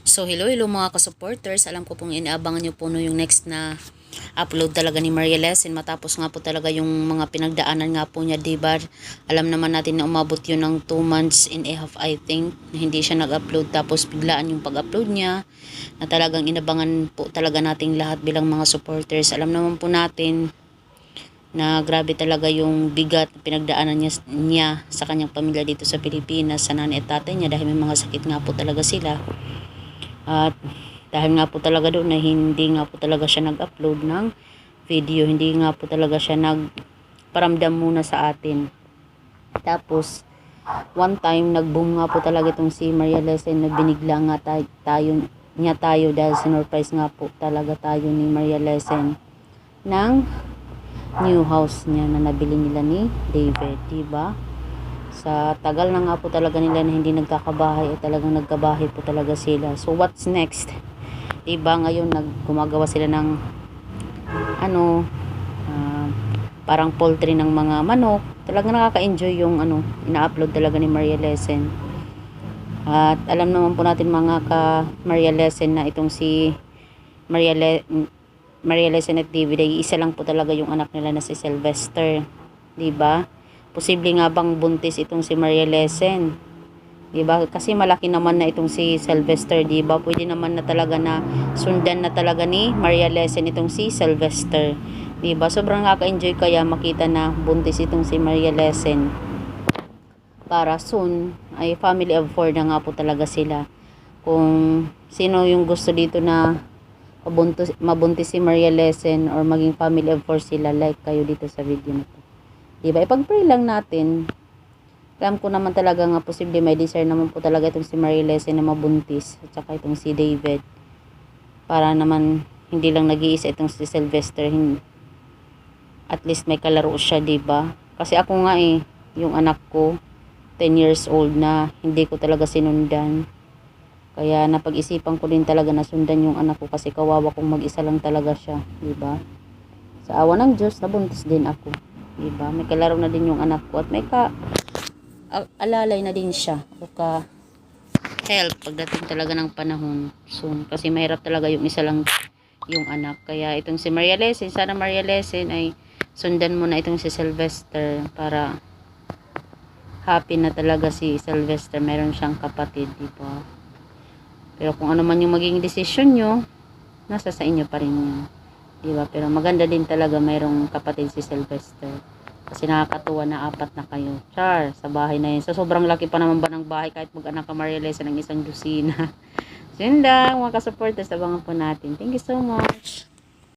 So hello mga ka-supporters, alam ko pong inaabangan nyo po no yung next na upload talaga ni Maria Lesson matapos nga po talaga yung mga pinagdaanan nga po niya, diba? Alam naman natin na umabot yun ng 2 months and a half I think, na hindi siya nag-upload, tapos biglaan yung pag-upload niya na talagang inabangan po talaga nating lahat bilang mga supporters. Alam naman po natin na grabe talaga yung bigat na pinagdaanan niya sa kanyang pamilya dito sa Pilipinas, sa nanay at tatay niya, dahil may mga sakit nga po talaga sila. At dahil nga po talaga doon na hindi nga po talaga siya nag-upload ng video, hindi nga po talaga siya nagparamdam muna sa atin. Tapos one time nag-boom nga po talaga itong si Maria Lesson, na binigla nga tayo dahil sinurprise nga po talaga tayo ni Maria Lesson ng new house niya na nabili nila ni David, diba? Sa tagal na nga po talaga nila na hindi nagkakabahay, at talagang nagkabahay po talaga sila. So what's next? Diba ngayon gumagawa sila ng parang poultry ng mga manok. Talagang nakaka-enjoy yung ina-upload talaga ni Maria Lesson. At alam naman po natin mga Maria Lesson na itong si Maria Lesson at David ay isa lang po talaga yung anak nila na si Sylvester, diba? Posible nga bang buntis itong si Maria Lesson? Diba? Kasi malaki naman na itong si Sylvester, diba? Pwede naman na talaga na sundan na talaga ni Maria Lesson itong si Sylvester. Diba? Sobrang nakaka-enjoy kaya makita na buntis itong si Maria Lesson. Para soon, ay family of 4 na nga po talaga sila. Kung sino yung gusto dito na mabuntis si Maria Lesson or maging family of 4 sila, like kayo dito sa video na to. Diba? Ipag-pray lang natin. Alam ko naman talaga nga posible may desire naman po talaga itong si Maria Lesson na mabuntis, at saka itong si David. Para naman hindi lang nag-iisa itong si Sylvester. At least may kalaro siya, diba? Kasi ako nga yung anak ko 10 years old na hindi ko talaga sinundan. Kaya napag-isipan ko din talaga na sundan yung anak ko, kasi kawawa kong mag-isa lang talaga siya, diba? Sa awa ng Diyos, nabuntis din ako. Diba? May kalaro na din yung anak ko, at may alalay na din siya o help pagdating talaga ng panahon soon, kasi mahirap talaga yung isa lang yung anak. Kaya itong si Maria Lesson, sana Maria Lesson ay sundan mo na itong si Sylvester para happy na talaga si Sylvester, meron siyang kapatid, diba? Pero kung ano man yung maging decision nyo, nasa sa inyo pa rin yun, diba? Pero maganda din talaga mayroong kapatid si Sylvester, kasi nakakatuwa na 4 na kayo. Char, sa bahay na yun. So, sobrang laki pa naman ba ng bahay kahit mag-anak ka Maria Lesson ng isang dosina. So, yun lang, mga ka-supporters, abangan po natin. Thank you so much.